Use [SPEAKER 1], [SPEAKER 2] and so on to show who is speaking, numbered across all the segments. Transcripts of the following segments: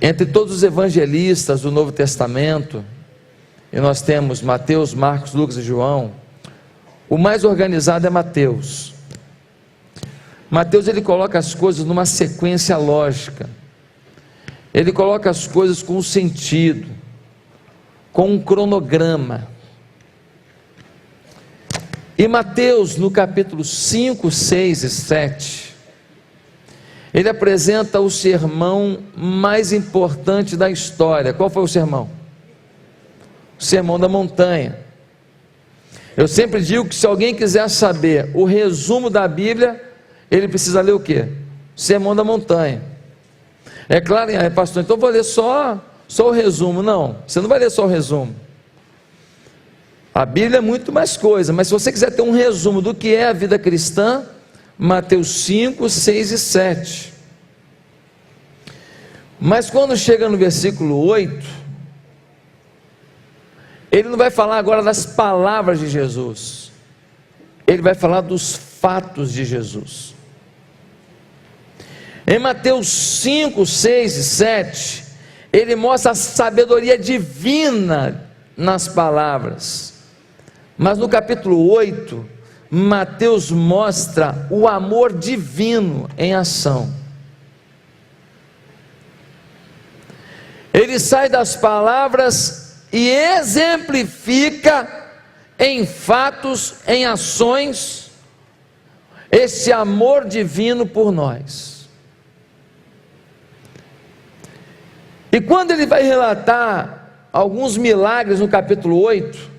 [SPEAKER 1] Entre todos os evangelistas do Novo Testamento, e nós temos Mateus, Marcos, Lucas e João, o mais organizado é Mateus. Mateus, ele coloca as coisas numa sequência lógica, ele coloca as coisas com um sentido, com um cronograma. E Mateus, no capítulo 5, 6 e 7, ele apresenta o sermão mais importante da história. Qual foi o sermão? O Sermão da Montanha. Eu sempre digo que se alguém quiser saber o resumo da Bíblia, ele precisa ler o quê? O Sermão da Montanha. É claro, pastor, então vou ler só o resumo. Não, você não vai ler só o resumo. A Bíblia é muito mais coisa, mas se você quiser ter um resumo do que é a vida cristã, Mateus 5, 6 e 7. Mas quando chega no versículo 8, ele não vai falar agora das palavras de Jesus, ele vai falar dos fatos de Jesus. Em Mateus 5, 6 e 7, ele mostra a sabedoria divina nas palavras. Mas no capítulo 8, Mateus mostra o amor divino em ação. Ele sai das palavras e exemplifica em fatos, em ações, esse amor divino por nós. E quando ele vai relatar alguns milagres no capítulo 8,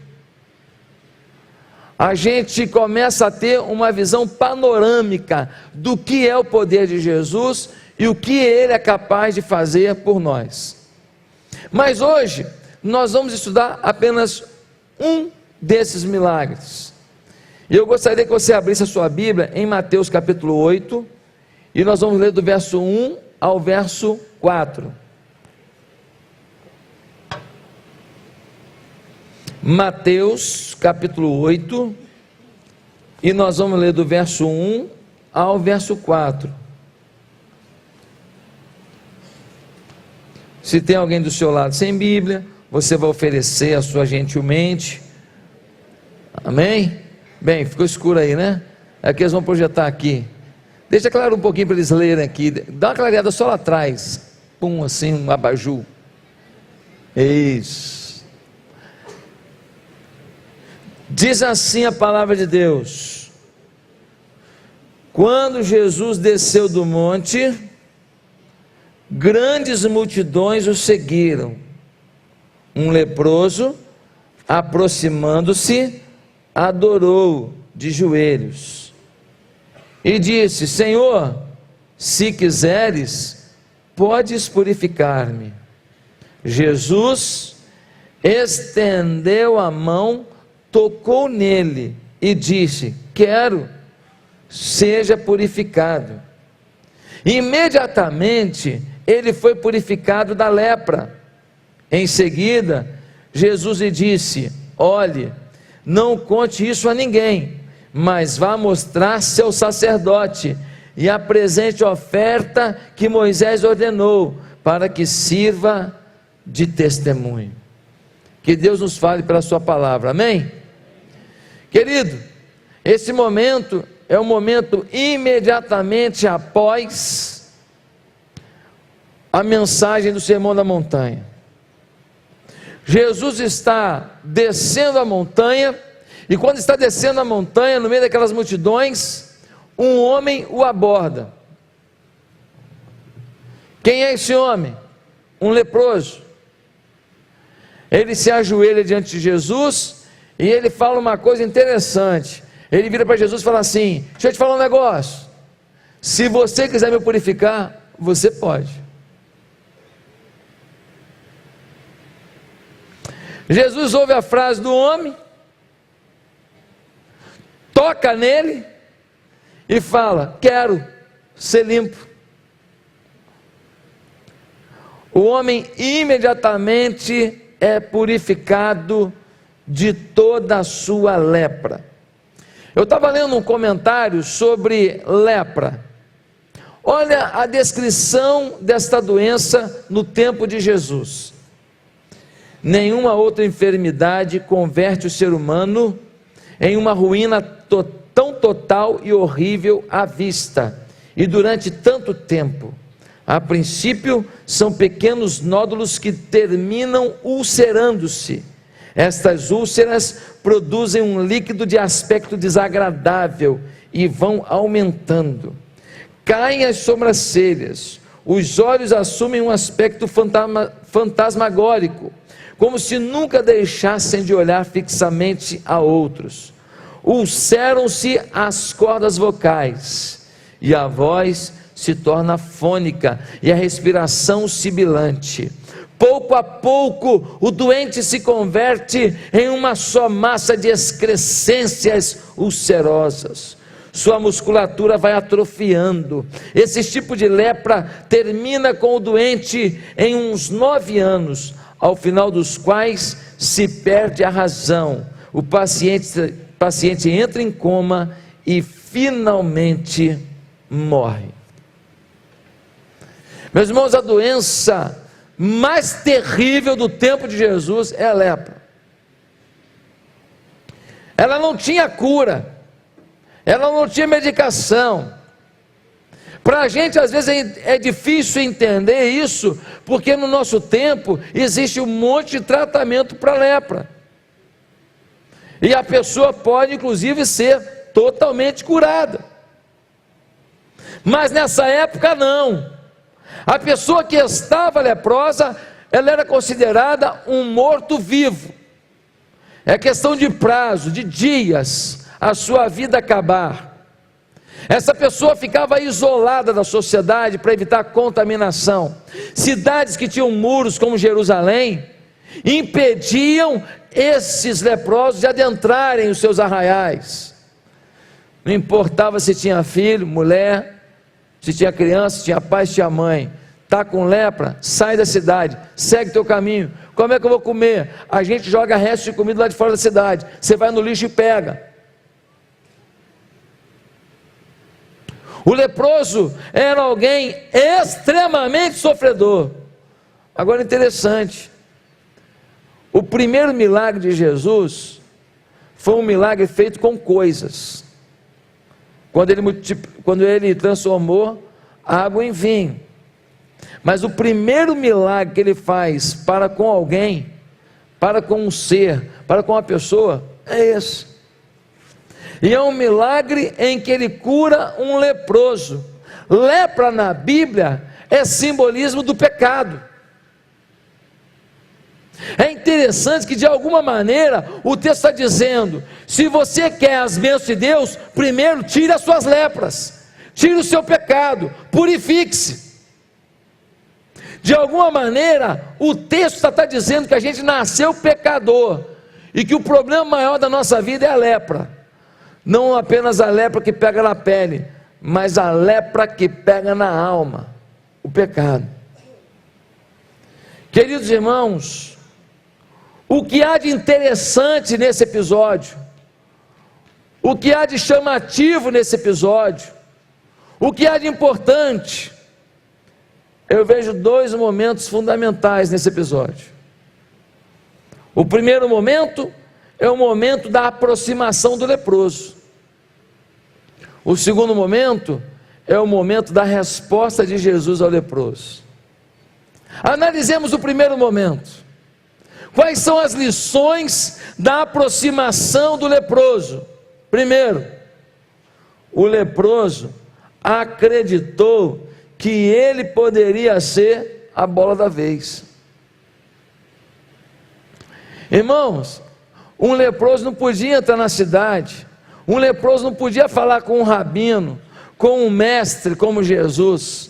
[SPEAKER 1] a gente começa a ter uma visão panorâmica do que é o poder de Jesus e o que ele é capaz de fazer por nós. Mas hoje nós vamos estudar apenas um desses milagres. E eu gostaria que você abrisse a sua Bíblia em Mateus capítulo 8, e nós vamos ler do verso 1 ao verso 4. Mateus capítulo 8, e nós vamos ler do verso 1 ao verso 4. Se tem alguém do seu lado sem Bíblia, você vai oferecer a sua gentilmente. Amém? Bem, ficou escuro aí, né? Aqui eles vão projetar aqui. Deixa claro um pouquinho para eles lerem aqui. Dá uma clareada só lá atrás. Pum, assim, um abajur. Isso. Diz assim a palavra de Deus: quando Jesus desceu do monte, grandes multidões o seguiram. Um leproso, aproximando-se, adorou de joelhos e disse: Senhor, se quiseres, podes purificar-me. Jesus estendeu a mão, tocou nele e disse: quero, seja purificado. Imediatamente ele foi purificado da lepra. Em seguida, Jesus lhe disse: olhe, não conte isso a ninguém, mas vá mostrar-se ao sacerdote e apresente a oferta que Moisés ordenou, para que sirva de testemunho. Que Deus nos fale pela sua palavra, amém? Querido, esse momento é um momento imediatamente após a mensagem do Sermão da Montanha. Jesus está descendo a montanha, e quando está descendo a montanha, no meio daquelas multidões, um homem o aborda. Quem é esse homem? Um leproso. Ele se ajoelha diante de Jesus, e ele fala uma coisa interessante. Ele vira para Jesus e fala assim: deixa eu te falar um negócio, se você quiser me purificar, você pode. Jesus ouve a frase do homem, toca nele e fala: quero ser limpo. O homem imediatamente é purificado de toda a sua lepra. Eu estava lendo um comentário sobre lepra. Olha a descrição desta doença no tempo de Jesus. Nenhuma outra enfermidade converte o ser humano em uma ruína tão total e horrível à vista, e durante tanto tempo. A princípio, são pequenos nódulos que terminam ulcerando-se. Estas úlceras produzem um líquido de aspecto desagradável e vão aumentando. Caem as sobrancelhas, os olhos assumem um aspecto fantasmagórico, como se nunca deixassem de olhar fixamente a outros. Ulceram-se as cordas vocais, e a voz se torna fônica, e a respiração sibilante. Pouco a pouco, o doente se converte em uma só massa de excrescências ulcerosas. Sua musculatura vai atrofiando. Esse tipo de lepra termina com o doente em uns 9 anos, ao final dos quais se perde a razão. O paciente entra em coma e finalmente morre. Meus irmãos, a doença mais terrível do tempo de Jesus é a lepra. Ela não tinha cura, ela não tinha medicação. Para a gente às vezes é difícil entender isso, porque no nosso tempo existe um monte de tratamento para lepra, e a pessoa pode inclusive ser totalmente curada. Mas nessa época não. A pessoa que estava leprosa, ela era considerada um morto-vivo. É questão de prazo, de dias, a sua vida acabar. Essa pessoa ficava isolada da sociedade para evitar contaminação. Cidades que tinham muros, como Jerusalém, impediam esses leprosos de adentrarem os seus arraiais. Não importava se tinha filho, mulher, se tinha criança, se tinha pai, se tinha mãe. Está com lepra, sai da cidade, segue teu caminho. Como é que eu vou comer? A gente joga resto de comida lá de fora da cidade. Você vai no lixo e pega. O leproso era alguém extremamente sofredor. Agora interessante, o primeiro milagre de Jesus foi um milagre feito com coisas. Quando ele transformou água em vinho. Mas o primeiro milagre que ele faz para com alguém, para com um ser, para com uma pessoa, é esse. E é um milagre em que ele cura um leproso. Lepra na Bíblia é simbolismo do pecado. É interessante que de alguma maneira o texto está dizendo: se você quer as bênçãos de Deus, primeiro tire as suas lepras, tire o seu pecado, purifique-se. De alguma maneira o texto está dizendo que a gente nasceu pecador, e que o problema maior da nossa vida é a lepra. Não apenas a lepra que pega na pele, mas a lepra que pega na alma, o pecado. Queridos irmãos, o que há de interessante nesse episódio, o que há de chamativo nesse episódio, o que há de importante, eu vejo 2 momentos fundamentais nesse episódio. O primeiro momento é o momento da aproximação do leproso. O segundo momento é o momento da resposta de Jesus ao leproso. Analisemos o primeiro momento. Quais são as lições da aproximação do leproso? Primeiro, o leproso acreditou que ele poderia ser a bola da vez. Irmãos, um leproso não podia entrar na cidade, um leproso não podia falar com um rabino, com um mestre como Jesus.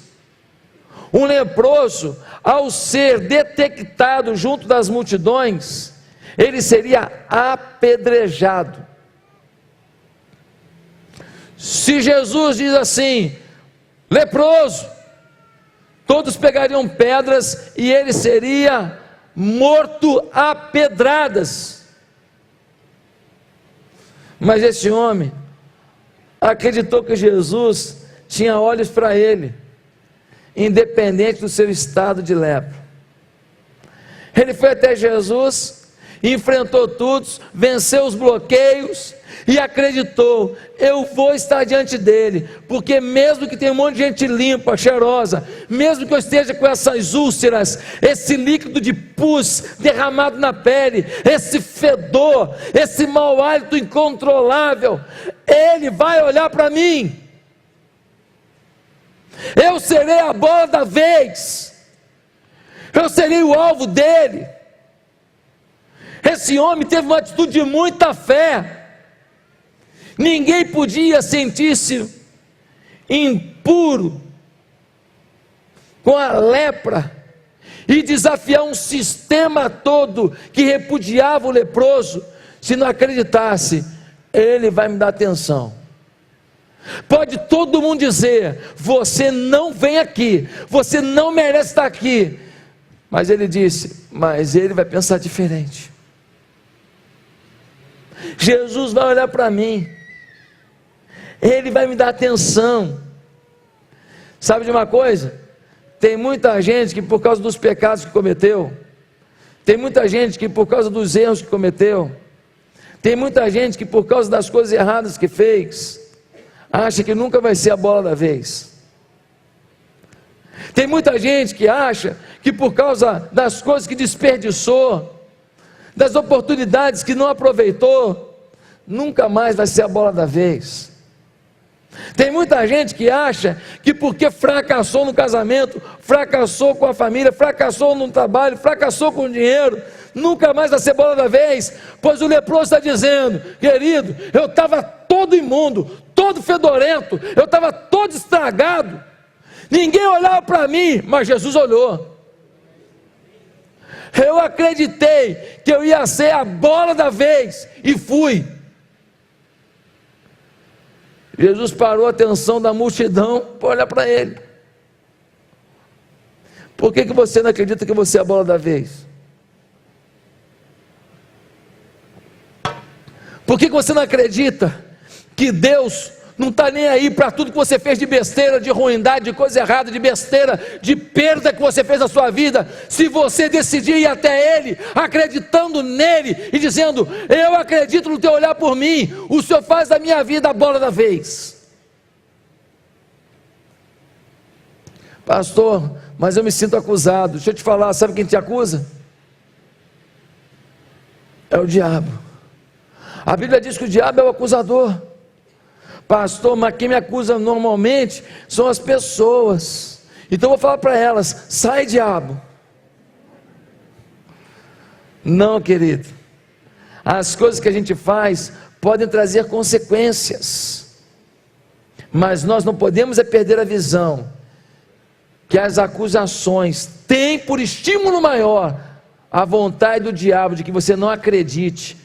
[SPEAKER 1] Um leproso, ao ser detectado junto das multidões, ele seria apedrejado. Se Jesus diz assim: leproso, todos pegariam pedras e ele seria morto a pedradas. Mas esse homem acreditou que Jesus tinha olhos para ele, independente do seu estado de lepra. Ele foi até Jesus, enfrentou tudo, venceu os bloqueios e acreditou: eu vou estar diante dele, porque mesmo que tenha um monte de gente limpa, cheirosa, mesmo que eu esteja com essas úlceras, esse líquido de pus derramado na pele, esse fedor, esse mau hálito incontrolável, ele vai olhar para mim. Eu serei a bola da vez, eu serei o alvo dele. Esse homem teve uma atitude de muita fé. Ninguém podia sentir-se impuro com a lepra e desafiar um sistema todo que repudiava o leproso, se não acreditasse: ele vai me dar atenção. Pode todo mundo dizer: você não vem aqui, você não merece estar aqui, mas ele disse: mas ele vai pensar diferente. Jesus vai olhar para mim, ele vai me dar atenção. Sabe de uma coisa? Tem muita gente que, por causa dos pecados que cometeu, tem muita gente que, por causa dos erros que cometeu, tem muita gente que, por causa das coisas erradas que fez, acha que nunca vai ser a bola da vez. Tem muita gente que acha que, por causa das coisas que desperdiçou, das oportunidades que não aproveitou, nunca mais vai ser a bola da vez. Tem muita gente que acha que porque fracassou no casamento, fracassou com a família, fracassou no trabalho, fracassou com o dinheiro, nunca mais vai ser bola da vez, pois o leproso está dizendo: querido, eu estava todo imundo, todo fedorento, eu estava todo estragado, ninguém olhava para mim, mas Jesus olhou. Eu acreditei que eu ia ser a bola da vez e fui. Jesus parou a atenção da multidão para olhar para ele. Por que você não acredita que você é a bola da vez? Por que você não acredita que Deus não está nem aí para tudo que você fez de besteira, de ruindade, de coisa errada, de besteira, de perda que você fez na sua vida? Se você decidir ir até Ele, acreditando nele e dizendo: eu acredito no teu olhar por mim, o Senhor faz da minha vida a bola da vez. Pastor, mas eu me sinto acusado. Deixa eu te falar, sabe quem te acusa? É o diabo. A Bíblia diz que o diabo é o acusador. Pastor, mas quem me acusa normalmente são as pessoas. Então eu vou falar para elas: sai, diabo. Não, querido. As coisas que a gente faz podem trazer consequências, mas nós não podemos perder a visão que as acusações têm por estímulo maior a vontade do diabo de que você não acredite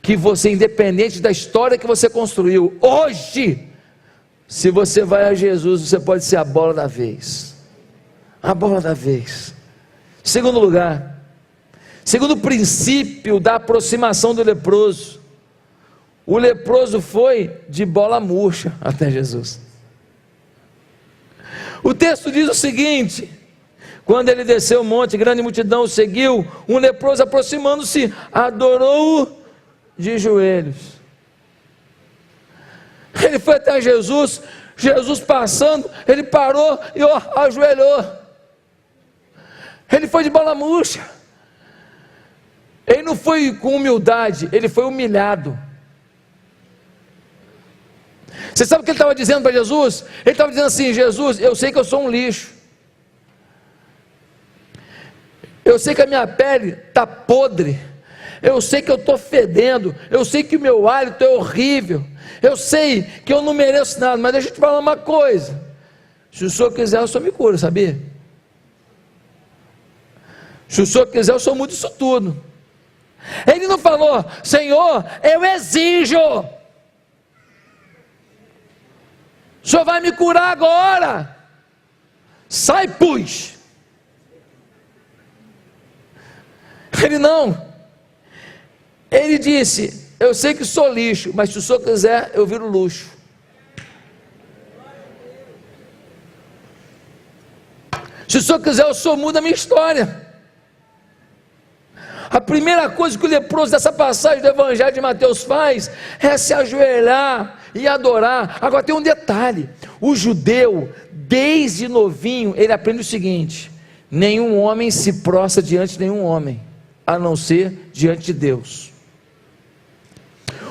[SPEAKER 1] que você, independente da história que você construiu, hoje, se você vai a Jesus, você pode ser a bola da vez. A bola da vez. Segundo lugar, segundo princípio da aproximação do leproso, o leproso foi de bola murcha até Jesus. O texto diz o seguinte: quando ele desceu o monte, grande multidão o seguiu, um leproso, aproximando-se, adorou-o de joelhos. Ele foi até Jesus, Jesus passando, ele parou e ajoelhou. Ele foi de bola murcha. Ele não foi com humildade, ele foi humilhado. Você sabe o que ele estava dizendo para Jesus? Ele estava dizendo assim: Jesus, eu sei que eu sou um lixo, eu sei que a minha pele está podre, eu sei que eu estou fedendo, eu sei que o meu hálito é horrível, eu sei que eu não mereço nada, mas deixa eu te falar uma coisa: se o Senhor quiser, o Senhor me cura, sabia? Se o Senhor quiser, o Senhor muda isso tudo. Ele não falou: Senhor, eu exijo, o Senhor vai me curar agora, sai, pus. Ele não. Ele disse: eu sei que sou lixo, mas se o Senhor quiser, eu viro luxo. Se o Senhor quiser, o Senhor muda a minha história. A primeira coisa que o leproso dessa passagem do Evangelho de Mateus faz é se ajoelhar e adorar. Agora tem um detalhe: o judeu, desde novinho, ele aprende o seguinte: nenhum homem se prostra diante de nenhum homem, a não ser diante de Deus.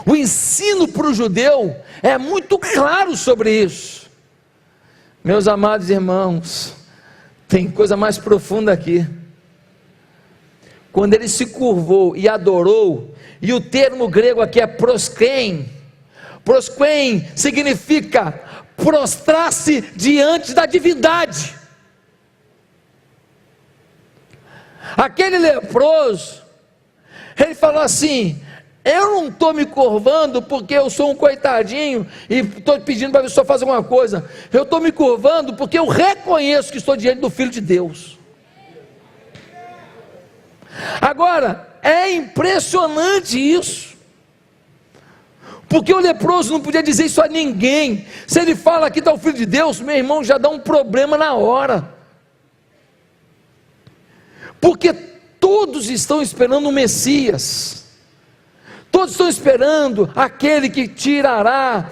[SPEAKER 1] O ensino para o judeu é muito claro sobre isso. Meus amados irmãos, tem coisa mais profunda aqui. Quando ele se curvou e adorou, e o termo grego aqui é prosquém. Prosquém significa prostrar-se diante da divindade. Aquele leproso, ele falou assim: eu não estou me curvando porque eu sou um coitadinho e estou pedindo para ver se o senhor faz alguma coisa. Eu estou me curvando porque eu reconheço que estou diante do Filho de Deus. Agora, é impressionante isso, porque o leproso não podia dizer isso a ninguém. Se ele fala que está o Filho de Deus, meu irmão, já dá um problema na hora, porque todos estão esperando o Messias, todos estão esperando aquele que tirará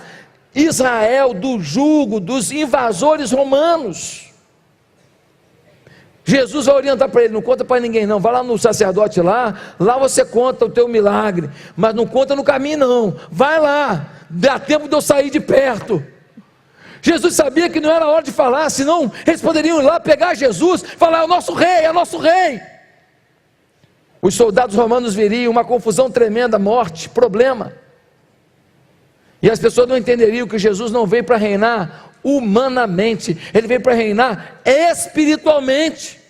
[SPEAKER 1] Israel do jugo dos invasores romanos. Jesus vai orientar para ele: não conta para ninguém não, vai lá no sacerdote lá você conta o teu milagre, mas não conta no caminho não, vai lá, dá tempo de eu sair de perto. Jesus sabia que não era hora de falar, senão eles poderiam ir lá pegar Jesus e falar: é o nosso rei, é o nosso rei. Os soldados romanos viriam, uma confusão tremenda, morte, problema, e as pessoas não entenderiam que Jesus não veio para reinar humanamente, ele veio para reinar espiritualmente.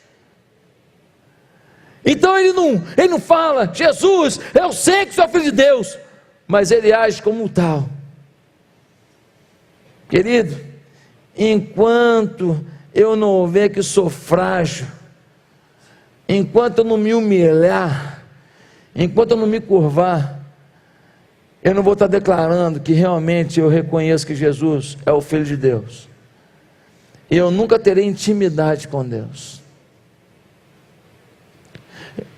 [SPEAKER 1] Então ele não fala: Jesus, eu sei que sou filho de Deus, mas ele age como tal. Querido, enquanto eu não ver que sou frágil, enquanto eu não me humilhar, enquanto eu não me curvar, eu não vou estar declarando que realmente eu reconheço que Jesus é o Filho de Deus. Eu nunca terei intimidade com Deus.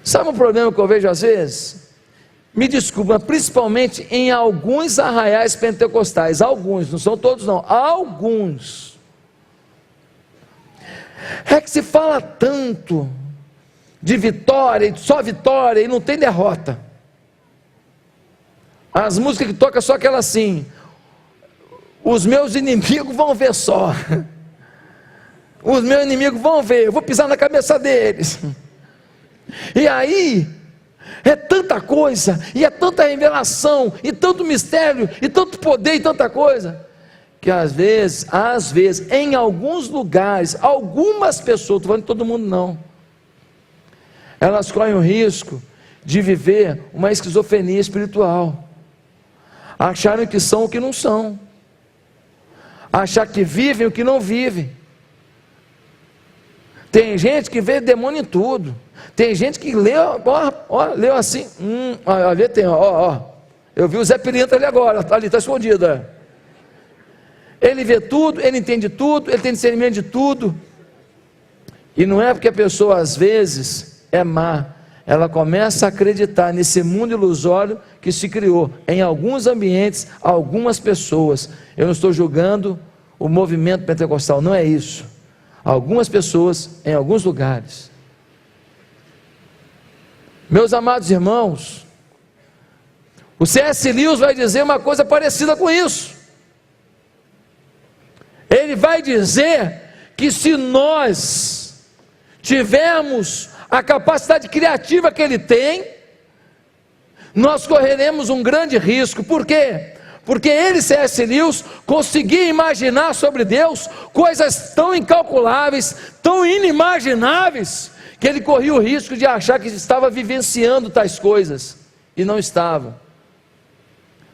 [SPEAKER 1] Sabe um problema que eu vejo às vezes? Me desculpa, principalmente em alguns arraiais pentecostais. Alguns, não são todos não, alguns. É que se fala tanto de vitória, só vitória, e não tem derrota. As músicas que tocam só aquela assim: os meus inimigos vão ver só, os meus inimigos vão ver, eu vou pisar na cabeça deles. E aí, é tanta coisa, e é tanta revelação, e tanto mistério, e tanto poder, e tanta coisa, que às vezes, em alguns lugares, algumas pessoas, estou falando de todo mundo não, elas correm o risco de viver uma esquizofrenia espiritual. Acharam que são o que não são, achar que vivem o que não vivem. Tem gente que vê demônio em tudo, tem gente que leu assim, ali tem, eu vi o Zé Pilintra ali agora, ali está escondido, ele vê tudo, ele entende tudo, ele tem discernimento de tudo, e não é porque a pessoa às vezes é má, ela começa a acreditar nesse mundo ilusório que se criou em alguns ambientes, algumas pessoas. Eu não estou julgando o movimento pentecostal, não é isso. Algumas pessoas em alguns lugares. Meus amados irmãos, o C.S. Lewis vai dizer uma coisa parecida com isso. Ele vai dizer que se nós tivermos a capacidade criativa que ele tem, nós correremos um grande risco. Por quê? Porque ele, C.S. Lewis, conseguia imaginar sobre Deus coisas tão incalculáveis, tão inimagináveis, que ele corria o risco de achar que estava vivenciando tais coisas, e não estava.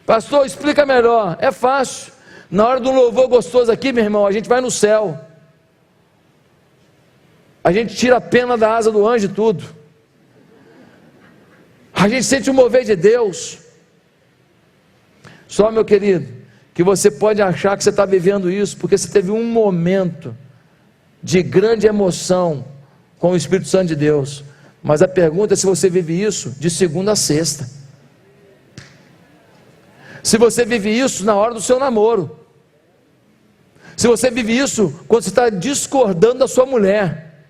[SPEAKER 1] Pastor, explica melhor. É fácil. Na hora do louvor gostoso aqui, meu irmão, a gente vai no céu, a gente tira a pena da asa do anjo e tudo, a gente sente o mover de Deus. Só, meu querido, que você pode achar que você está vivendo isso porque você teve um momento de grande emoção com o Espírito Santo de Deus. Mas a pergunta é se você vive isso de segunda a sexta. Se você vive isso na hora do seu namoro. Se você vive isso quando você está discordando da sua mulher.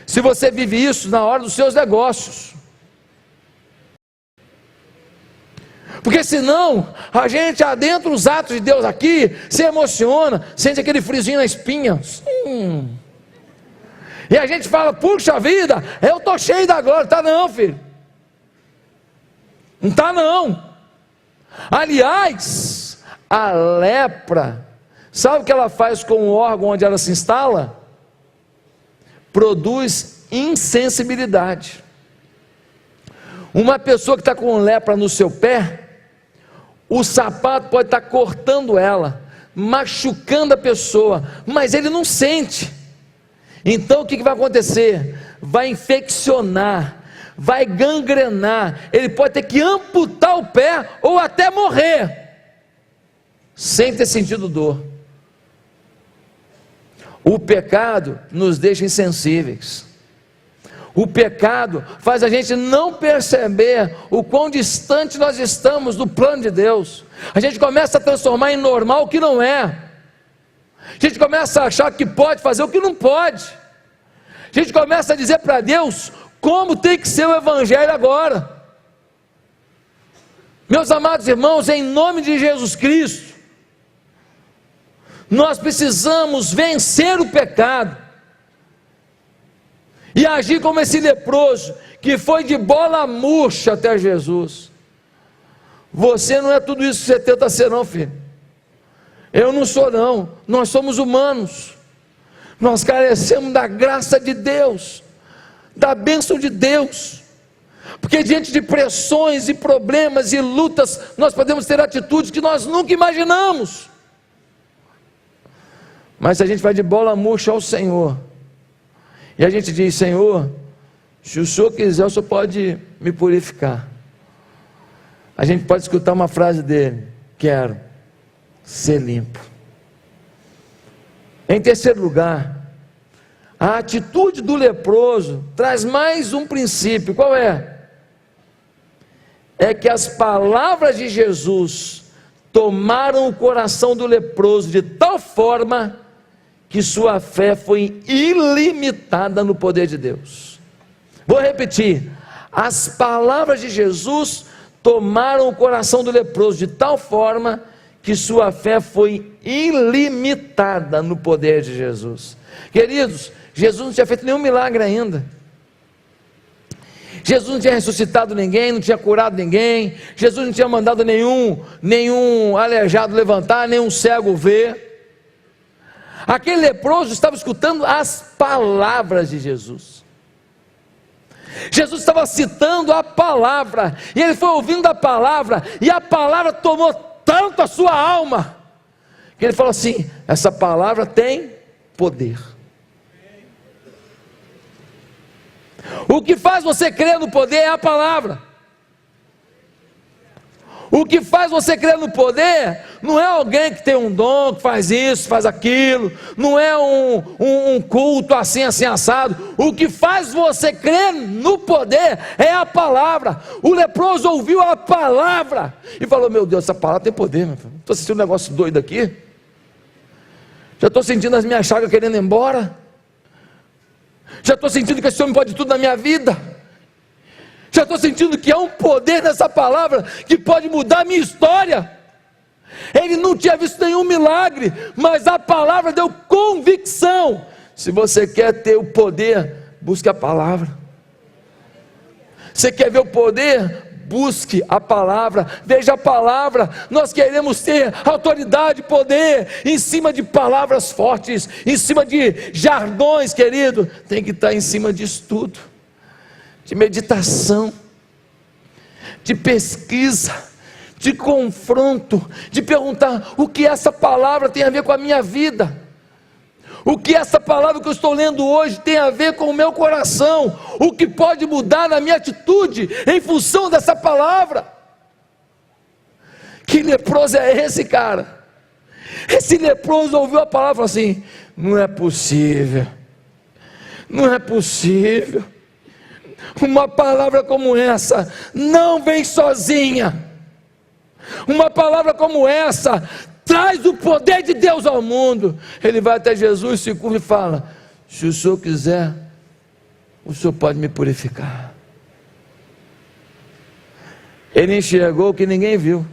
[SPEAKER 1] Se você vive isso na hora dos seus negócios. Porque senão, a gente adentra os atos de Deus aqui, se emociona, sente aquele friozinho na espinha. E a gente fala, puxa vida, eu estou cheio da glória. Tá não, filho. Não está não. Aliás, a lepra, sabe o que ela faz com o órgão onde ela se instala? Produz insensibilidade. Uma pessoa que está com lepra no seu pé, o sapato pode estar cortando ela, machucando a pessoa, mas ele não sente. Então o que vai acontecer? Vai infeccionar, vai gangrenar, ele pode ter que amputar o pé ou até morrer, sem ter sentido dor. O pecado nos deixa insensíveis. O pecado faz a gente não perceber o quão distante nós estamos do plano de Deus. A gente começa a transformar em normal o que não é. A gente começa a achar que pode fazer o que não pode. A gente começa a dizer para Deus como tem que ser o evangelho agora. Meus amados irmãos, em nome de Jesus Cristo, nós precisamos vencer o pecado e agir como esse leproso, que foi de bola murcha até Jesus. Você não é tudo isso que você tenta ser não, filho. Eu não sou não, nós somos humanos, nós carecemos da graça de Deus, da bênção de Deus, porque diante de pressões e problemas e lutas, nós podemos ter atitudes que nós nunca imaginamos, mas se a gente vai de bola murcha ao Senhor, e a gente diz, Senhor, se o Senhor quiser, o Senhor pode me purificar. A gente pode escutar uma frase dele, quero ser limpo. Em terceiro lugar, a atitude do leproso traz mais um princípio, qual é? É que as palavras de Jesus tomaram o coração do leproso de tal forma que sua fé foi ilimitada no poder de Deus. Vou repetir, as palavras de Jesus tomaram o coração do leproso de tal forma que sua fé foi ilimitada no poder de Jesus. Queridos, Jesus não tinha feito nenhum milagre ainda. Jesus não tinha ressuscitado ninguém, não tinha curado ninguém. Jesus não tinha mandado nenhum aleijado levantar, nenhum cego ver. Aquele leproso estava escutando as palavras de Jesus. Jesus estava citando a palavra, e ele foi ouvindo a palavra, e a palavra tomou tanto a sua alma, que ele falou assim, essa palavra tem poder. O que faz você crer no poder é a palavra. O que faz você crer no poder não é alguém que tem um dom, que faz isso, faz aquilo, não é um culto assim assado. O que faz você crer no poder é a palavra. O leproso ouviu a palavra e falou, meu Deus, essa palavra tem poder, estou assistindo um negócio doido aqui, já estou sentindo as minhas chagas querendo ir embora, já estou sentindo que esse homem pode tudo na minha vida, já estou sentindo que há um poder nessa palavra que pode mudar a minha história. Ele não tinha visto nenhum milagre, mas a palavra deu convicção. Se você quer ter o poder, busque a palavra. Você quer ver o poder? Busque a palavra, veja a palavra. Nós queremos ter autoridade, poder, em cima de palavras fortes, em cima de jargões, querido. Tem que estar em cima de estudo, de meditação, de pesquisa, de confronto, de perguntar o que essa palavra tem a ver com a minha vida, o que essa palavra que eu estou lendo hoje tem a ver com o meu coração, o que pode mudar na minha atitude em função dessa palavra. Que leproso é esse, cara? Esse leproso ouviu a palavra e falou assim, não é possível, Não é possível. Uma palavra como essa não vem sozinha. Uma palavra como essa traz o poder de Deus ao mundo. Ele vai até Jesus, se curva e fala: se o Senhor quiser, o Senhor pode me purificar. Ele enxergou o que ninguém viu.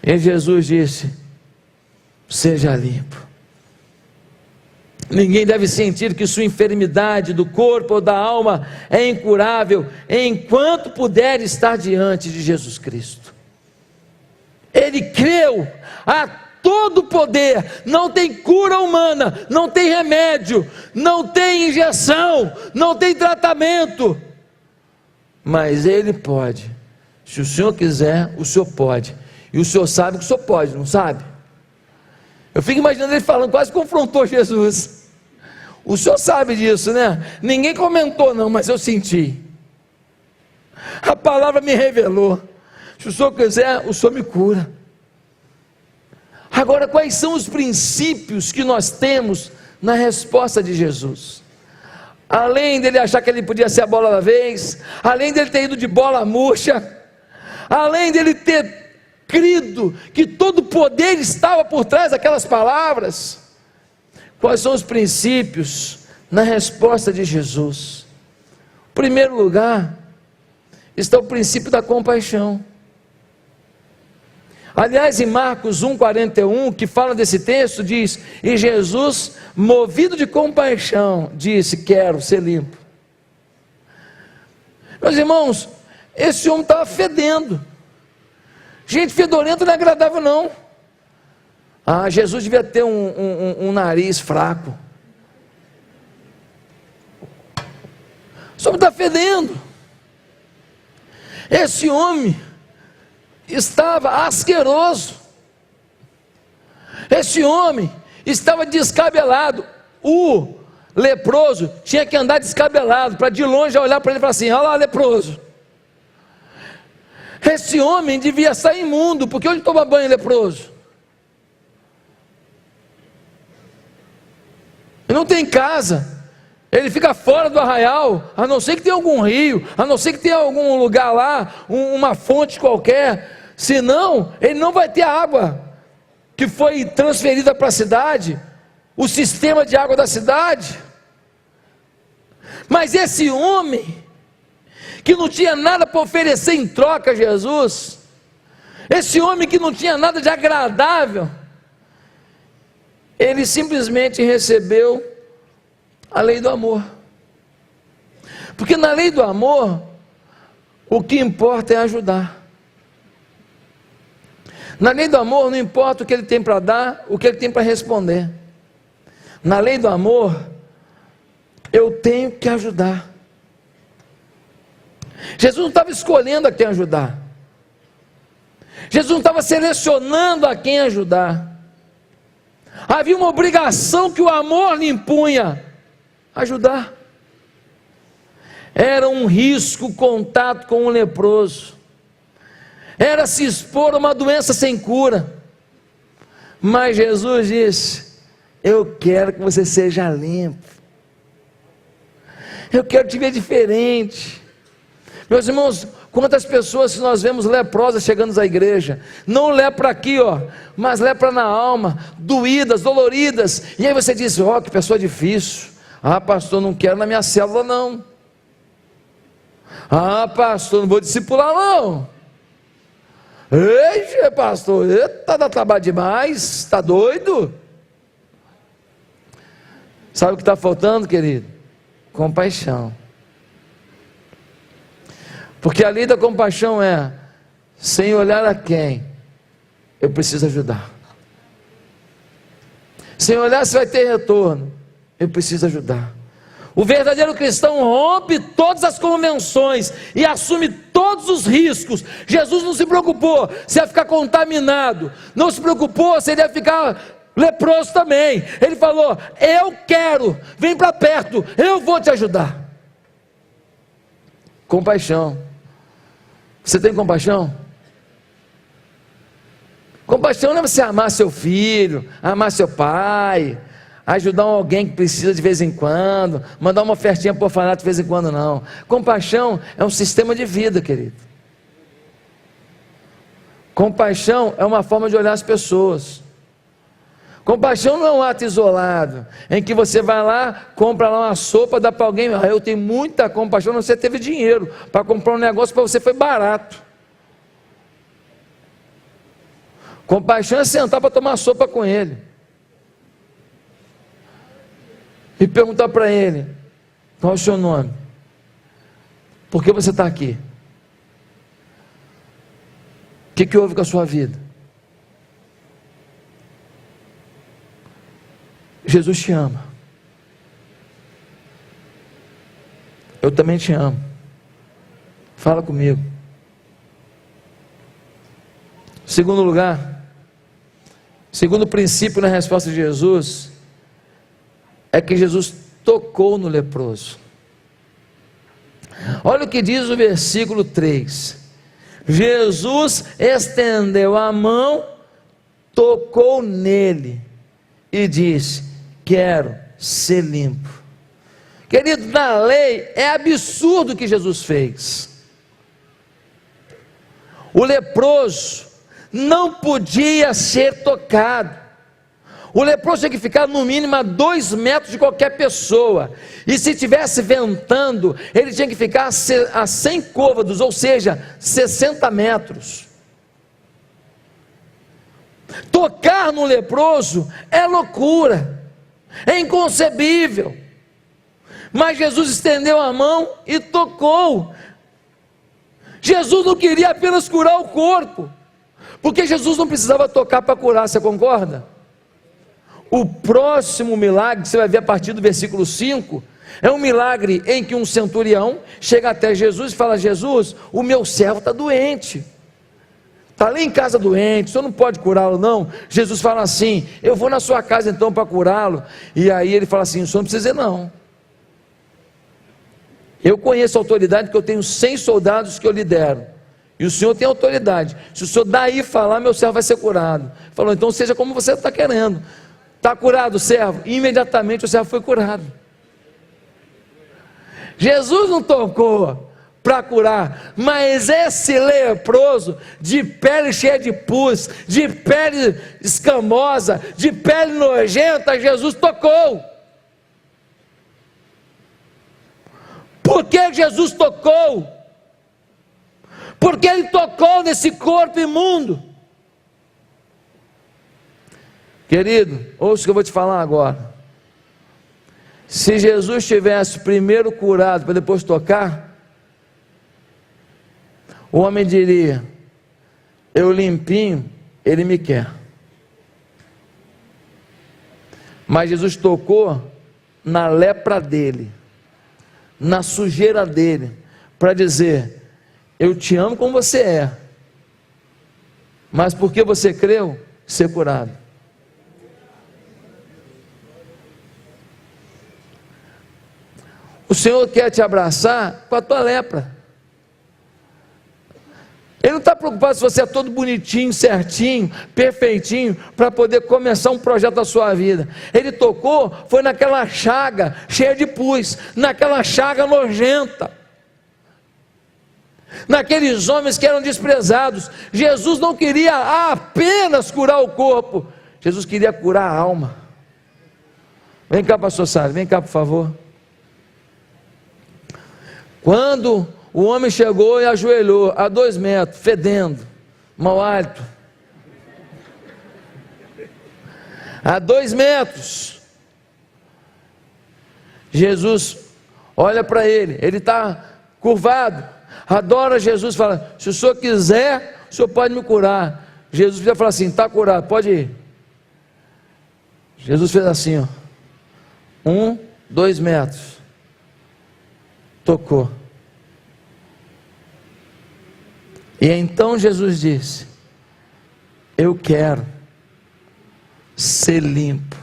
[SPEAKER 1] E Jesus disse: seja limpo. Ninguém deve sentir que sua enfermidade do corpo ou da alma é incurável, enquanto puder estar diante de Jesus Cristo. Ele creu, a todo poder, não tem cura humana, não tem remédio, não tem injeção, não tem tratamento, mas Ele pode. Se o Senhor quiser, o Senhor pode, e o Senhor sabe que o Senhor pode, não sabe? Eu fico imaginando Ele falando, quase confrontou Jesus. O Senhor sabe disso, né? Ninguém comentou não, mas eu senti. A palavra me revelou. Se o Senhor quiser, o Senhor me cura. Agora, quais são os princípios que nós temos na resposta de Jesus? Além dele achar que ele podia ser a bola da vez, além dele ter ido de bola murcha, além dele ter crido que todo o poder estava por trás daquelas palavras, quais são os princípios na resposta de Jesus? Em primeiro lugar, está o princípio da compaixão. Aliás, em Marcos 1,41, que fala desse texto, diz: e Jesus, movido de compaixão, disse: quero ser limpo. Meus irmãos, esse homem estava fedendo. Gente fedorenta não é agradável não. Jesus devia ter um nariz fraco. O homem está fedendo. Esse homem estava asqueroso. Esse homem estava descabelado. O leproso tinha que andar descabelado, para de longe olhar para ele e falar assim: olha lá, leproso. Esse homem devia estar imundo, porque onde toma banho leproso? Ele não tem casa, ele fica fora do arraial, a não ser que tenha algum rio, a não ser que tenha algum lugar lá, uma fonte qualquer, senão ele não vai ter água que foi transferida para a cidade, o sistema de água da cidade. Mas esse homem, que não tinha nada para oferecer em troca a Jesus, esse homem que não tinha nada de agradável, ele simplesmente recebeu a lei do amor. Porque na lei do amor, o que importa é ajudar. Na lei do amor não importa o que ele tem para dar, o que ele tem para responder. Na lei do amor, eu tenho que ajudar. Jesus não estava escolhendo a quem ajudar. Jesus não estava selecionando a quem ajudar. Havia uma obrigação que o amor lhe impunha: ajudar. Era um risco o contato com um leproso, era se expor a uma doença sem cura. Mas Jesus disse: eu quero que você seja limpo, eu quero te ver diferente. Meus irmãos, quantas pessoas que nós vemos leprosas chegando à igreja, não lepra aqui, mas lepra na alma, doídas, doloridas, e aí você diz: que pessoa difícil. Pastor, não quero na minha célula não. Pastor, não vou discipular não. Ei, pastor, dá trabalho demais, está doido? Sabe o que está faltando, querido? Compaixão. Porque a lei da compaixão é: sem olhar a quem, eu preciso ajudar. Sem olhar se vai ter retorno, eu preciso ajudar. O verdadeiro cristão rompe todas as convenções e assume todos os riscos. Jesus não se preocupou se ia ficar contaminado, não se preocupou se ele ia ficar leproso também. Ele falou: eu quero, vem para perto, eu vou te ajudar. Compaixão. Você tem compaixão? Compaixão não é você amar seu filho, amar seu pai, ajudar alguém que precisa de vez em quando, mandar uma ofertinha para o orfanato de vez em quando, não. Compaixão é um sistema de vida, querido. Compaixão é uma forma de olhar as pessoas. Compaixão não é um ato isolado, em que você vai lá, compra lá uma sopa, dá para alguém, eu tenho muita compaixão, não, você teve dinheiro para comprar um negócio, para você foi barato. Compaixão é sentar para tomar sopa com ele, e perguntar para ele, qual é o seu nome? Por que você está aqui? O que houve com a sua vida? Jesus te ama. Eu também te amo. Fala comigo. Segundo lugar, segundo princípio na resposta de Jesus, é que Jesus tocou no leproso. Olha o que diz o versículo 3. Jesus estendeu a mão, tocou nele e disse: quero ser limpo. Querido, na lei é absurdo o que Jesus fez. O leproso não podia ser tocado. O leproso tinha que ficar no mínimo a 2 metros de qualquer pessoa, e se estivesse ventando, ele tinha que ficar a 100 côvados, ou seja, 60 metros. Tocar no leproso é loucura, é inconcebível, mas Jesus estendeu a mão e tocou. Jesus não queria apenas curar o corpo, porque Jesus não precisava tocar para curar, você concorda? O próximo milagre, que você vai ver a partir do versículo 5, é um milagre em que um centurião chega até Jesus e fala: Jesus, o meu servo está doente, está ali em casa doente, o senhor não pode curá-lo não? Jesus fala assim: eu vou na sua casa então para curá-lo. E aí ele fala assim: o senhor não precisa ir não, eu conheço a autoridade, porque eu tenho 100 soldados que eu lidero, e o senhor tem autoridade, se o senhor daí falar, meu servo vai ser curado. Falou: então seja como você está querendo. Está curado o servo? Imediatamente o servo foi curado. Jesus não tocou para curar, mas esse leproso, de pele cheia de pus, de pele escamosa, de pele nojenta, Jesus tocou. Por que Jesus tocou? Porque ele tocou nesse corpo imundo. Querido, ouça o que eu vou te falar agora. Se Jesus tivesse primeiro curado para depois tocar, o homem diria: eu limpinho, ele me quer. Mas Jesus tocou na lepra dele, na sujeira dele, para dizer: eu te amo como você é, mas porque você creu, ser curado. O Senhor quer te abraçar com a tua lepra. Ele não está preocupado se você é todo bonitinho, certinho, perfeitinho, para poder começar um projeto da sua vida. Ele tocou, foi naquela chaga cheia de pus, naquela chaga nojenta, naqueles homens que eram desprezados. Jesus não queria apenas curar o corpo, Jesus queria curar a alma. Vem cá, pastor Sábio, vem cá por favor. Quando o homem chegou e ajoelhou a 2 metros, fedendo, mau hálito, a 2 metros, Jesus olha para ele está curvado, adora Jesus, fala: se o senhor quiser, o senhor pode me curar. Jesus já fala assim: está curado, pode ir. Jesus fez assim, 1, 2 metros, tocou. E então Jesus disse: eu quero ser limpo.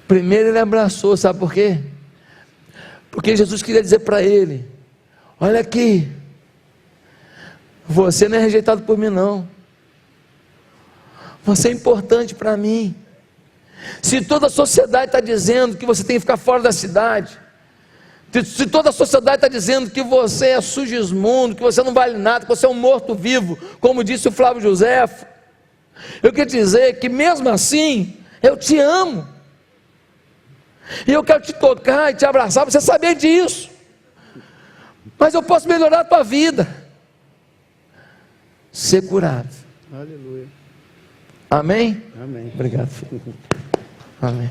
[SPEAKER 1] Primeiro ele abraçou, sabe por quê? Porque Jesus queria dizer para ele: olha aqui, você não é rejeitado por mim não, Você é importante para mim. Se toda a sociedade está dizendo que você tem que ficar fora da cidade, se toda a sociedade está dizendo que você é sugismundo, que você não vale nada, que você é um morto-vivo, como disse o Flávio Josefo, eu quero dizer que mesmo assim, eu te amo, e eu quero te tocar e te abraçar, você saber disso, mas eu posso melhorar a tua vida, ser curado.
[SPEAKER 2] Aleluia.
[SPEAKER 1] Amém?
[SPEAKER 2] Amém.
[SPEAKER 1] Obrigado, filho. Amém.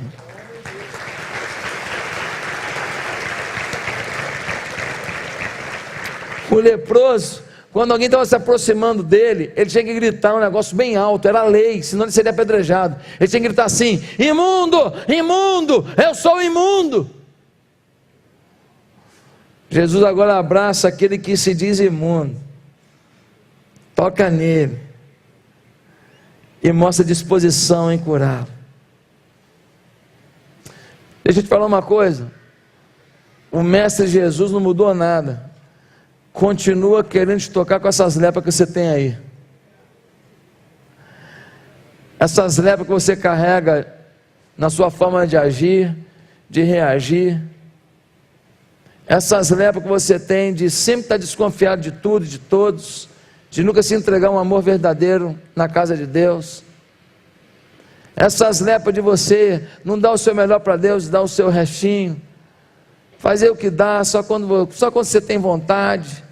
[SPEAKER 1] O leproso, quando alguém estava se aproximando dele, ele tinha que gritar um negócio bem alto, era lei, senão ele seria apedrejado. Ele tinha que gritar assim: imundo, imundo, eu sou imundo. Jesus agora abraça aquele que se diz imundo, toca nele e mostra disposição em curá-lo. Deixa eu te falar uma coisa, o Mestre Jesus não mudou nada, continua querendo te tocar com essas lepras que você tem aí, essas lepras que você carrega na sua forma de agir, de reagir, essas lepras que você tem de sempre estar desconfiado de tudo e de todos, de nunca se entregar um amor verdadeiro na casa de Deus, essas lepras de você não dar o seu melhor para Deus, dar o seu restinho, fazer o que dá só quando você tem vontade,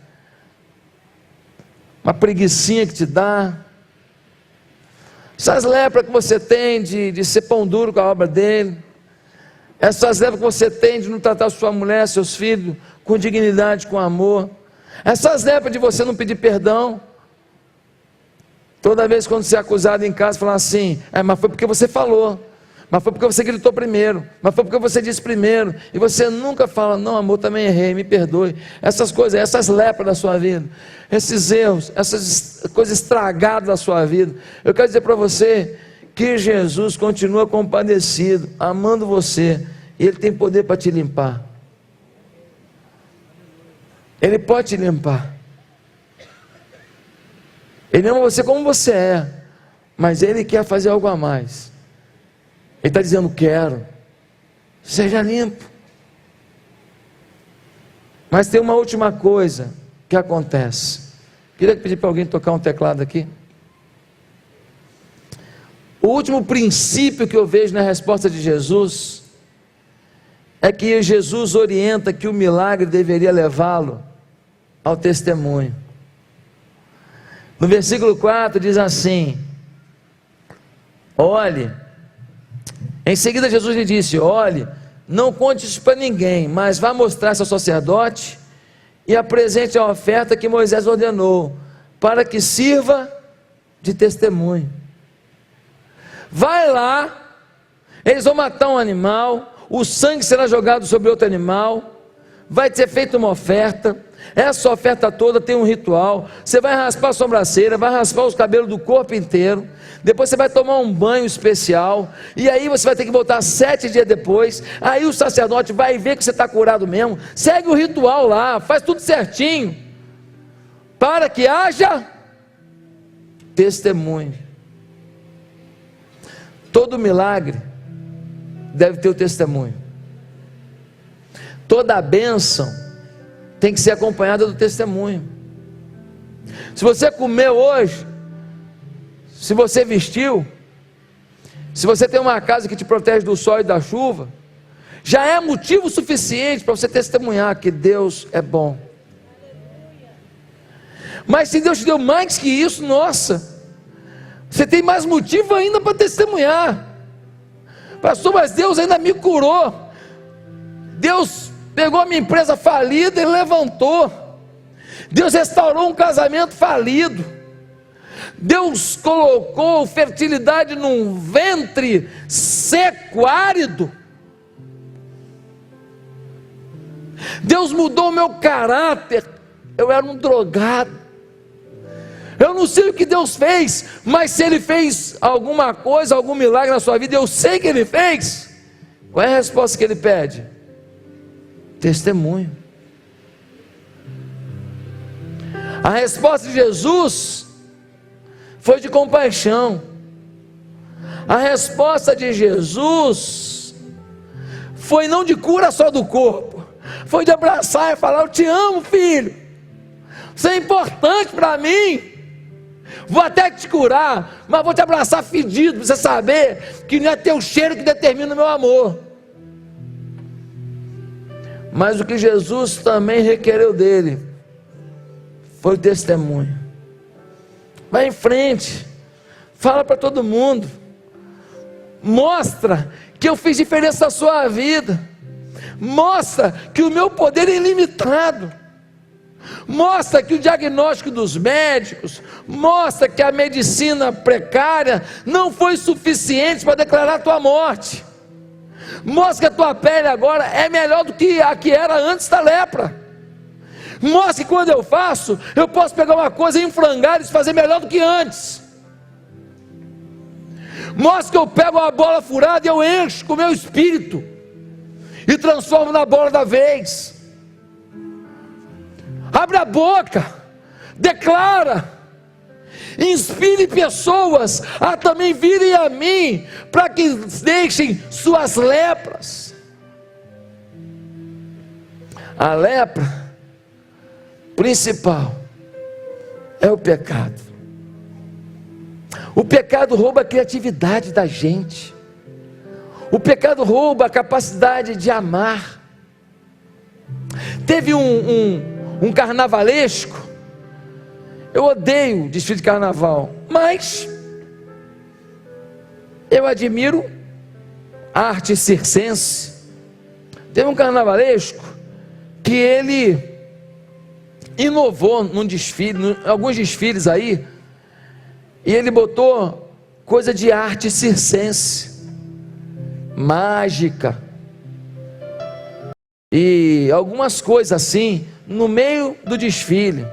[SPEAKER 1] uma preguicinha que te dá, essas lepras que você tem de ser pão duro com a obra dele, essas lepras que você tem de não tratar sua mulher, seus filhos com dignidade, com amor, essas lepras de você não pedir perdão, toda vez quando você é acusado em casa, falar assim: mas foi porque você falou, mas foi porque você gritou primeiro, mas foi porque você disse primeiro, e você nunca fala: não, amor, também errei, me perdoe. Essas coisas, essas lepras da sua vida, esses erros, essas coisas estragadas da sua vida, eu quero dizer para você que Jesus continua compadecido, amando você, e Ele tem poder para te limpar. Ele pode te limpar. Ele ama você como você é, mas Ele quer fazer algo a mais. Ele está dizendo: quero, seja limpo. Mas tem uma última coisa que acontece. Queria pedir para alguém tocar um teclado aqui. O último princípio que eu vejo na resposta de Jesus é que Jesus orienta que o milagre deveria levá-lo ao testemunho. No versículo 4 diz assim: olhe, em seguida Jesus lhe disse: olhe, não conte isso para ninguém, mas vá mostrar-se ao sacerdote e apresente a oferta que Moisés ordenou, para que sirva de testemunho. Vai lá, eles vão matar um animal, o sangue será jogado sobre outro animal, vai ser feita uma oferta. Essa oferta toda tem um ritual. Você vai raspar a sobrancelha, vai raspar os cabelos do corpo inteiro, depois você vai tomar um banho especial, e aí você vai ter que voltar 7 dias depois. Aí o sacerdote vai ver que você está curado mesmo. Segue o ritual lá, faz tudo certinho, para que haja testemunho. Todo milagre deve ter o testemunho. Toda a bênção tem que ser acompanhada do testemunho. Se você comeu hoje, se você vestiu, se você tem uma casa que te protege do sol e da chuva, já é motivo suficiente para você testemunhar que Deus é bom. Mas se Deus te deu mais que isso, nossa, você tem mais motivo ainda para testemunhar. Pastor, mas Deus ainda me curou. Deus pegou a minha empresa falida e levantou. Deus restaurou um casamento falido. Deus colocou fertilidade num ventre seco, árido. Deus mudou o meu caráter. Eu era um drogado. Eu não sei o que Deus fez, mas se Ele fez alguma coisa, algum milagre na sua vida, eu sei que Ele fez. Qual é a resposta que Ele pede? Testemunho. A resposta de Jesus foi de compaixão. A resposta de Jesus foi não de cura só do corpo, foi de abraçar e falar: eu te amo, filho, você é importante para mim, vou até te curar, mas vou te abraçar fedido, para você saber que não é teu cheiro que determina o meu amor. Mas o que Jesus também requereu dele foi o testemunho. Vai em frente, fala para todo mundo, mostra que eu fiz diferença na sua vida, mostra que o meu poder é ilimitado, mostra que o diagnóstico dos médicos, mostra que a medicina precária não foi suficiente para declarar a tua morte, mostra que a tua pele agora é melhor do que a que era antes da lepra, mostra que quando eu faço, eu posso pegar uma coisa em frangalhos e fazer melhor do que antes, mostra que eu pego uma bola furada e eu encho com o meu espírito e transformo na bola da vez. Abre a boca, declara, inspire pessoas a também virem a mim, para que deixem suas lepras. A lepra principal é o pecado. O pecado rouba a criatividade da gente, o pecado rouba a capacidade de amar. Teve um carnavalesco, eu odeio desfile de carnaval, mas eu admiro a arte circense. Teve um carnavalesco que ele inovou num desfile, alguns desfiles aí, e ele botou coisa de arte circense, mágica, e algumas coisas assim, no meio do desfile.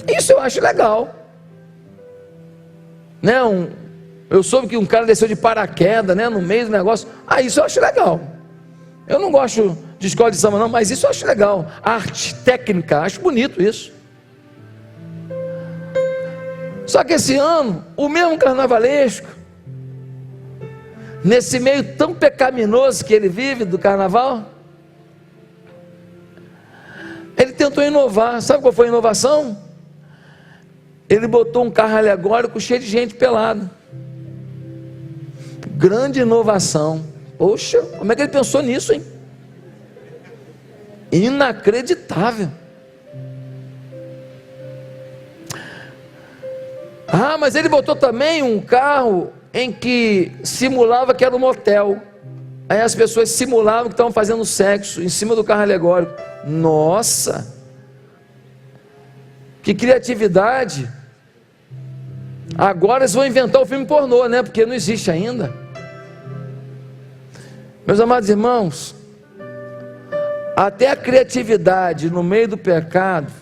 [SPEAKER 1] Isso eu acho legal, né? Eu soube que um cara desceu de paraquedas, né, no meio do negócio. Isso eu acho legal. Eu não gosto de escola de samba não, mas isso eu acho legal. Arte, técnica, acho bonito isso. Só que esse ano, o mesmo carnavalesco, nesse meio tão pecaminoso que ele vive do carnaval, ele tentou inovar. Sabe qual foi a inovação? Ele botou um carro alegórico cheio de gente pelada. Grande inovação. Poxa, como é que ele pensou nisso, hein? Inacreditável. Mas ele botou também um carro em que simulava que era um motel. Aí as pessoas simulavam que estavam fazendo sexo em cima do carro alegórico. Nossa, que criatividade. Agora eles vão inventar o filme pornô, né? Porque não existe ainda. Meus amados irmãos, até a criatividade no meio do pecado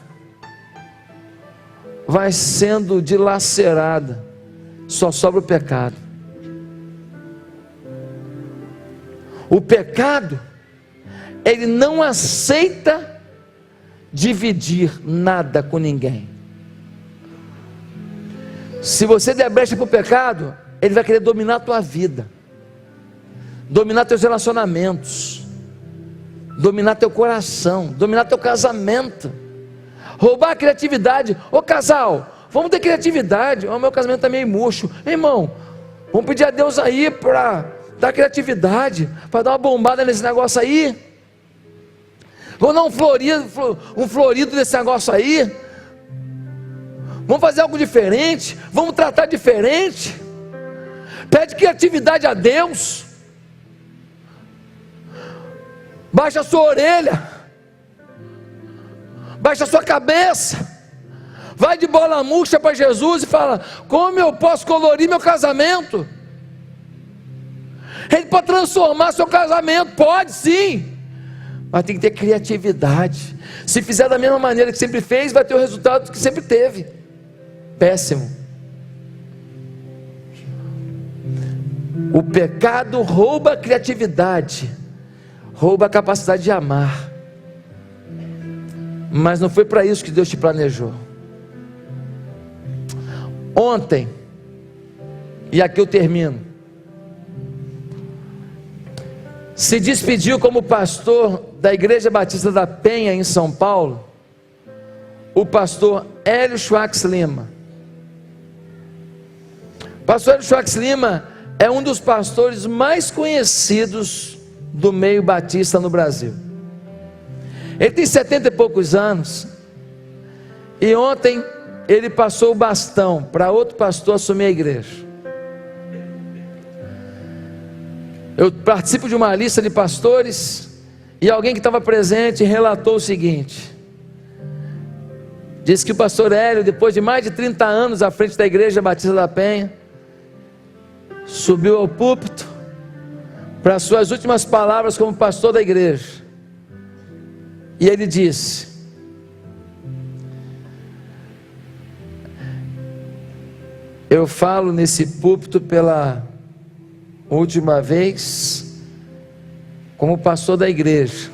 [SPEAKER 1] vai sendo dilacerada, só sobra o pecado. O pecado, ele não aceita dividir nada com ninguém. Se você der brecha para o pecado, ele vai querer dominar a tua vida, dominar teus relacionamentos, dominar teu coração, dominar teu casamento, roubar a criatividade. Ô casal, vamos ter criatividade. O meu casamento está meio murcho. Irmão, vamos pedir a Deus aí para dar criatividade, para dar uma bombada nesse negócio aí. Vamos dar um florido nesse negócio aí. Vamos fazer algo diferente, vamos tratar diferente. Pede criatividade a Deus. Baixa a sua orelha, baixa a sua cabeça, vai de bola murcha para Jesus e fala: como eu posso colorir meu casamento? Ele pode transformar seu casamento, pode sim, mas tem que ter criatividade. Se fizer da mesma maneira que sempre fez, vai ter o resultado que sempre teve, péssimo. O pecado rouba a criatividade, rouba a capacidade de amar, mas não foi para isso que Deus te planejou. Ontem, e aqui eu termino, se despediu como pastor da Igreja Batista da Penha, em São Paulo, o pastor Hélio Schwartz Lima. O pastor Hélio Schwartz Lima é um dos pastores mais conhecidos do meio batista no Brasil. Ele tem 70 e poucos anos, e ontem ele passou o bastão para outro pastor assumir a igreja. Eu participo de uma lista de pastores, e alguém que estava presente relatou o seguinte: disse que o pastor Hélio, depois de mais de 30 anos à frente da Igreja Batista da Penha, subiu ao púlpito para as suas últimas palavras como pastor da igreja, e ele disse: eu falo nesse púlpito pela última vez como pastor da igreja.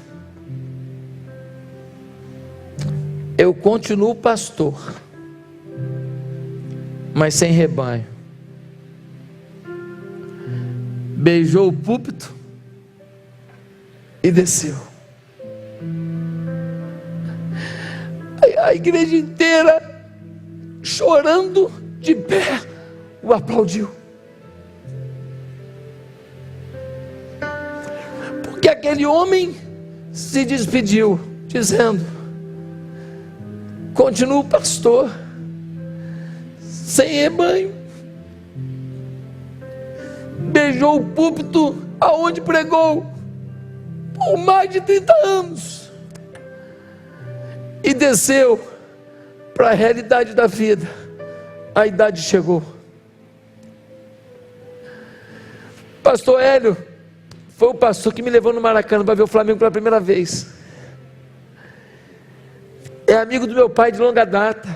[SPEAKER 1] Eu continuo pastor, mas sem rebanho. Beijou o púlpito e desceu. A igreja inteira, chorando de pé, o aplaudiu. Porque aquele homem se despediu, dizendo: continuo pastor, sem rebanho. Beijou o púlpito aonde pregou por mais de 30 anos e desceu para a realidade da vida. A idade chegou. Pastor Hélio foi o pastor que me levou no Maracanã para ver o Flamengo pela primeira vez. É amigo do meu pai de longa data,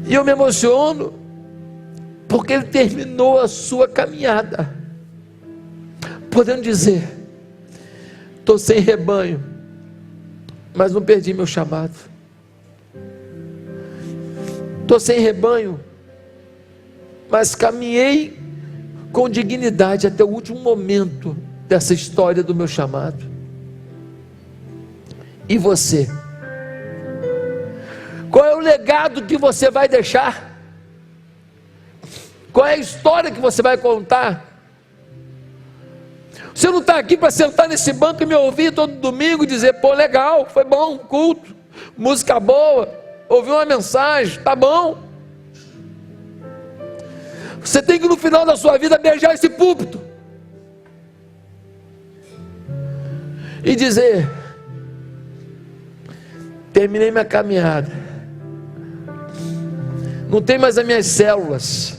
[SPEAKER 1] e eu me emociono porque ele terminou a sua caminhada podendo dizer: estou sem rebanho, mas não perdi meu chamado. Estou sem rebanho, mas caminhei com dignidade até o último momento dessa história do meu chamado. E você? Qual é o legado que você vai deixar? Qual é a história que você vai contar? Você não está aqui para sentar nesse banco e me ouvir todo domingo e dizer: pô, legal, foi bom, culto, música boa, ouvi uma mensagem, tá bom. Você tem que, no final da sua vida, beijar esse púlpito e dizer: terminei minha caminhada, não tenho mais as minhas células,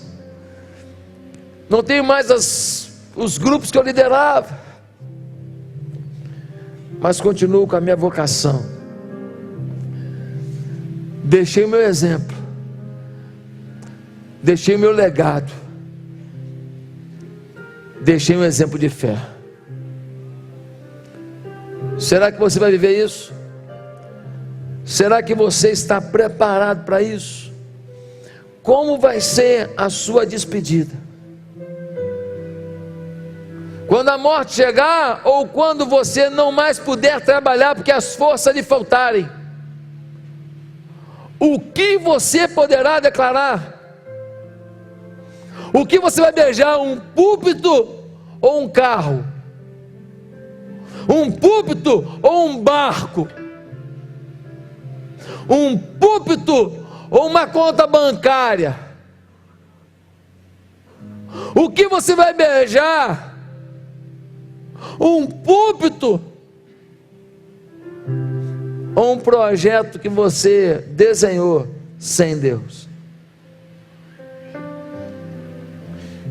[SPEAKER 1] não tenho mais os grupos que eu liderava, mas continuo com a minha vocação. Deixei o meu exemplo, deixei o meu legado, deixei um exemplo de fé. Será que você vai viver isso? Será que você está preparado para isso? Como vai ser a sua despedida? Quando a morte chegar, ou quando você não mais puder trabalhar porque as forças lhe faltarem, o que você poderá declarar? O que você vai beijar? Um púlpito ou um carro? Um púlpito ou um barco? Um púlpito ou uma conta bancária? O que você vai beijar? Um púlpito ou um projeto que você desenhou sem Deus?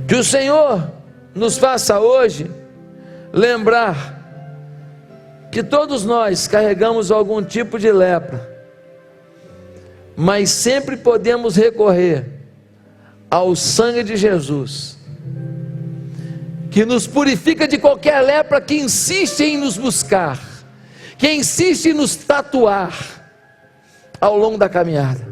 [SPEAKER 1] Que o Senhor nos faça hoje lembrar que todos nós carregamos algum tipo de lepra, mas sempre podemos recorrer ao sangue de Jesus, que nos purifica de qualquer lepra que insiste em nos buscar, que insiste em nos tatuar ao longo da caminhada.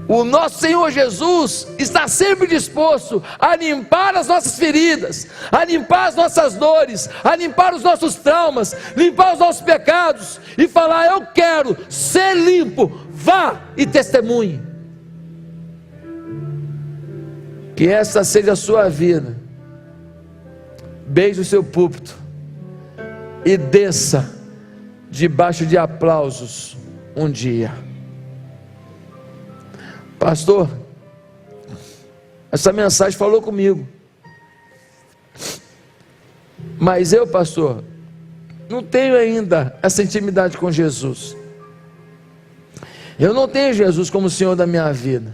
[SPEAKER 1] O nosso Senhor Jesus está sempre disposto a limpar as nossas feridas, a limpar as nossas dores, a limpar os nossos traumas, limpar os nossos pecados e falar: eu quero ser limpo, vá e testemunhe. Que essa seja a sua vida. Beije o seu púlpito e desça debaixo de aplausos um dia. Pastor, essa mensagem falou comigo, mas eu, pastor, não tenho ainda essa intimidade com Jesus. Eu não tenho Jesus como Senhor da minha vida.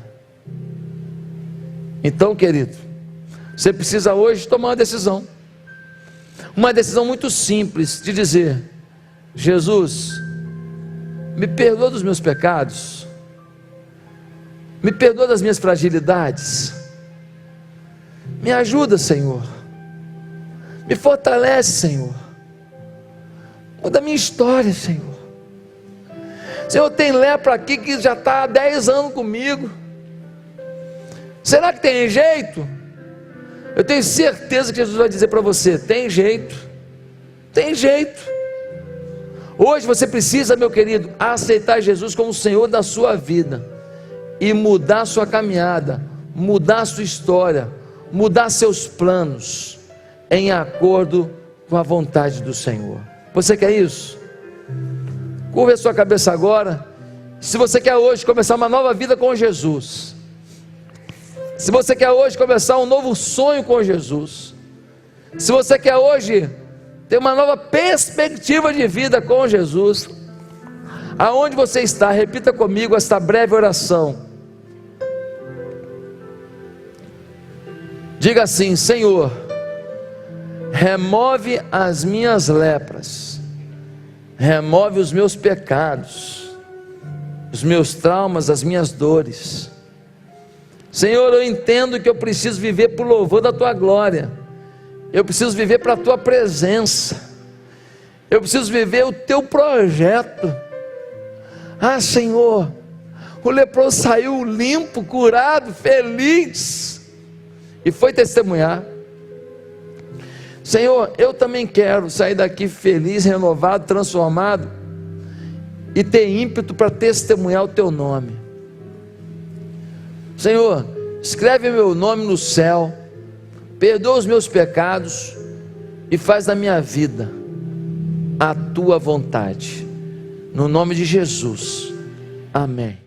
[SPEAKER 1] Então, querido, você precisa hoje tomar uma decisão muito simples, de dizer: Jesus, me perdoa dos meus pecados, me perdoa das minhas fragilidades, me ajuda, Senhor, me fortalece, Senhor, muda a minha história, Senhor. Senhor, tem lepra aqui que já está há 10 anos comigo, será que tem jeito? Eu tenho certeza que Jesus vai dizer para você: tem jeito, tem jeito. Hoje você precisa, meu querido, aceitar Jesus como o Senhor da sua vida e mudar a sua caminhada, mudar a sua história, mudar seus planos em acordo com a vontade do Senhor. Você quer isso? Curva a sua cabeça agora. Se você quer hoje começar uma nova vida com Jesus, se você quer hoje começar um novo sonho com Jesus, se você quer hoje ter uma nova perspectiva de vida com Jesus, aonde você está, repita comigo esta breve oração. Diga assim: Senhor, remove as minhas lepras, remove os meus pecados, os meus traumas, as minhas dores. Senhor, eu entendo que eu preciso viver por louvor da Tua glória, eu preciso viver para a Tua presença, eu preciso viver o Teu projeto. Ah, Senhor, o leproso saiu limpo, curado, feliz, e foi testemunhar. Senhor, eu também quero sair daqui feliz, renovado, transformado, e ter ímpeto para testemunhar o Teu nome. Senhor, escreve meu nome no céu, perdoa os meus pecados e faz da minha vida a Tua vontade, no nome de Jesus, amém.